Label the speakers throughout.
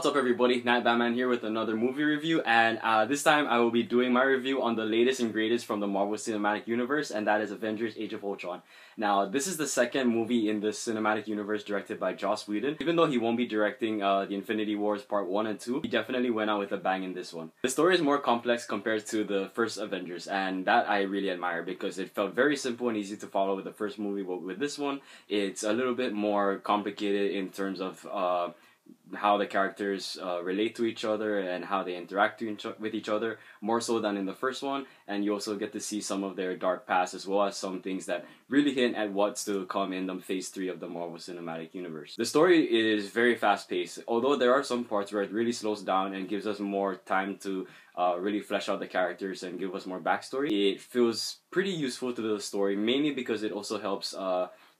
Speaker 1: What's up everybody, Nat Batman here with another movie review, and this time I will be doing my review on the latest and greatest from the Marvel Cinematic Universe, and that is Avengers Age of Ultron. Now, this is the second movie in the cinematic universe directed by Joss Whedon. Even though he won't be directing the Infinity Wars Part 1 and 2, he definitely went out with a bang in this one. The story is more complex compared to the first Avengers, and that I really admire because it felt very simple and easy to follow with the first movie, but with this one, it's a little bit more complicated in terms of how the characters relate to each other and how they interact with each other, more so than in the first one. And you also get to see some of their dark past as well as some things that really hint at what's to come in the Phase 3 of the Marvel Cinematic Universe. The story is very fast-paced, although there are some parts where it really slows down and gives us more time to really flesh out the characters and give us more backstory. It feels pretty useful to the story, mainly because it also helps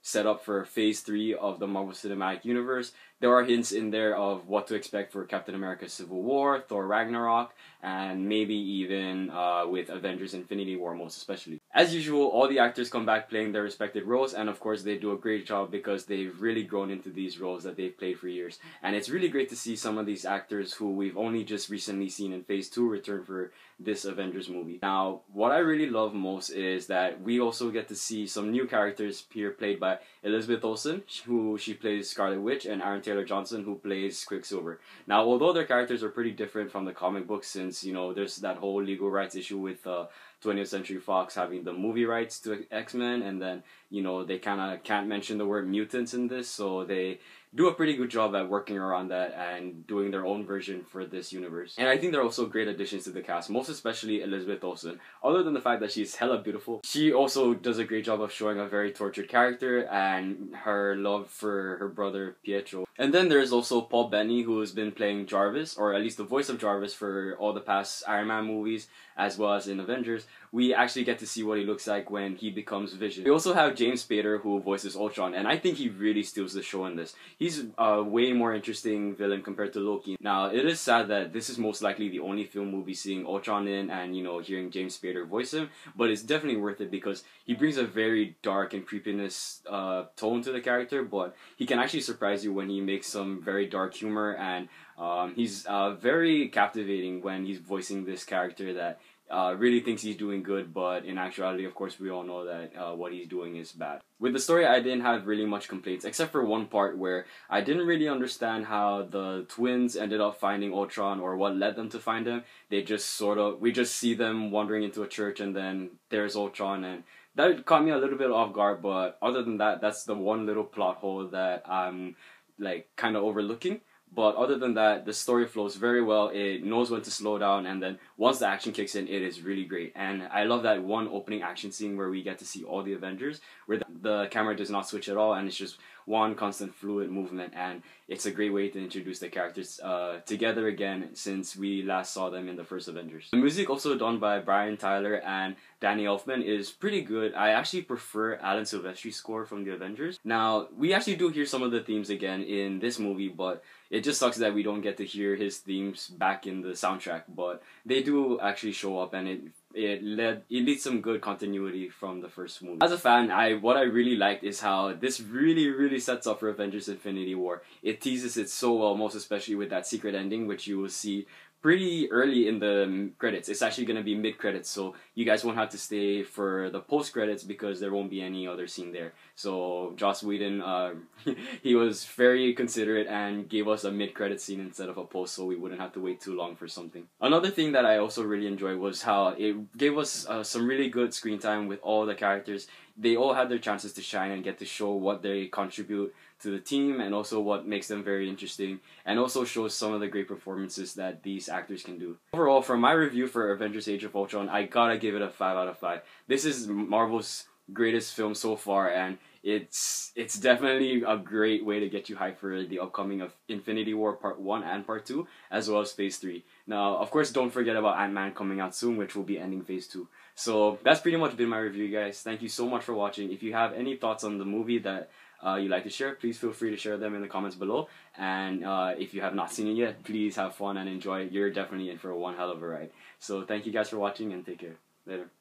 Speaker 1: set up for Phase 3 of the Marvel Cinematic Universe. There are hints in there of what to expect for Captain America Civil War, Thor Ragnarok, and maybe even with Avengers Infinity War most especially. As usual, all the actors come back playing their respective roles, and of course they do a great job because they've really grown into these roles that they've played for years. And it's really great to see some of these actors who we've only just recently seen in Phase 2 return for this Avengers movie. Now, what I really love most is that we also get to see some new characters here played by Elizabeth Olsen, who she plays Scarlet Witch, and Aaron Taylor Johnson, who plays Quicksilver. Now, although their characters are pretty different from the comic books, since, you know, there's that whole legal rights issue with 20th Century Fox having the movie rights to X-Men, and then, you know, they kind of can't mention the word mutants in this, so they do a pretty good job at working around that and doing their own version for this universe. And I think they're also great additions to the cast, most especially Elizabeth Olsen. Other than the fact that she's hella beautiful, she also does a great job of showing a very tortured character and her love for her brother Pietro. And then there's also Paul Bettany, who has been playing Jarvis, or at least the voice of Jarvis for all the past Iron Man movies, as well as in Avengers. We actually get to see what he looks like when he becomes Vision. We also have James Spader, who voices Ultron, and I think he really steals the show in this. He's a way more interesting villain compared to Loki. Now, it is sad that this is most likely the only film we'll be seeing Ultron in and, you know, hearing James Spader voice him, but it's definitely worth it because he brings a very dark and creepiness tone to the character, but he can actually surprise you when he makes some very dark humor, and he's very captivating when he's voicing this character that really thinks he's doing good, but in actuality, of course, we all know that what he's doing is bad. With the story, I didn't have really much complaints, except for one part where I didn't really understand how the twins ended up finding Ultron or what led them to find him. They just we just see them wandering into a church and then there's Ultron, and that caught me a little bit off guard, but other than that, that's the one little plot hole that I'm like kind of overlooking. But other than that, the story flows very well. It knows when to slow down, and then once the action kicks in, it is really great. And I love that one opening action scene where we get to see all the Avengers, where the camera does not switch at all, and it's just one constant fluid movement, and it's a great way to introduce the characters together again since we last saw them in the first Avengers. The music, also done by Brian Tyler and Danny Elfman, is pretty good. I actually prefer Alan Silvestri's score from the Avengers. Now, we actually do hear some of the themes again in this movie, but it just sucks that we don't get to hear his themes back in the soundtrack, but they do actually show up, and it leads some good continuity from the first movie. As a fan, what I really liked is how this really sets up for Avengers Infinity War. It teases it so well, most especially with that secret ending, which you will see pretty early in the credits. It's actually going to be mid-credits, so you guys won't have to stay for the post-credits because there won't be any other scene there. So Joss Whedon, he was very considerate and gave us a mid-credit scene instead of a post, so we wouldn't have to wait too long for something. Another thing that I also really enjoyed was how it gave us some really good screen time with all the characters. They all had their chances to shine and get to show what they contribute to the team and also what makes them very interesting, and also shows some of the great performances that these actors can do. Overall, for my review for Avengers Age of Ultron, I gotta give it a 5 out of 5. This is Marvel's greatest film so far, and it's definitely a great way to get you hyped for the upcoming of Infinity War Part 1 and Part 2, as well as Phase 3. Now, of course, don't forget about Ant-Man coming out soon, which will be ending Phase 2. So that's pretty much been my review, guys. Thank you so much for watching. If you have any thoughts on the movie that you'd like to share, please feel free to share them in the comments below. And if you have not seen it yet, please have fun and enjoy it. You're definitely in for one hell of a ride. So thank you guys for watching, and take care. Later.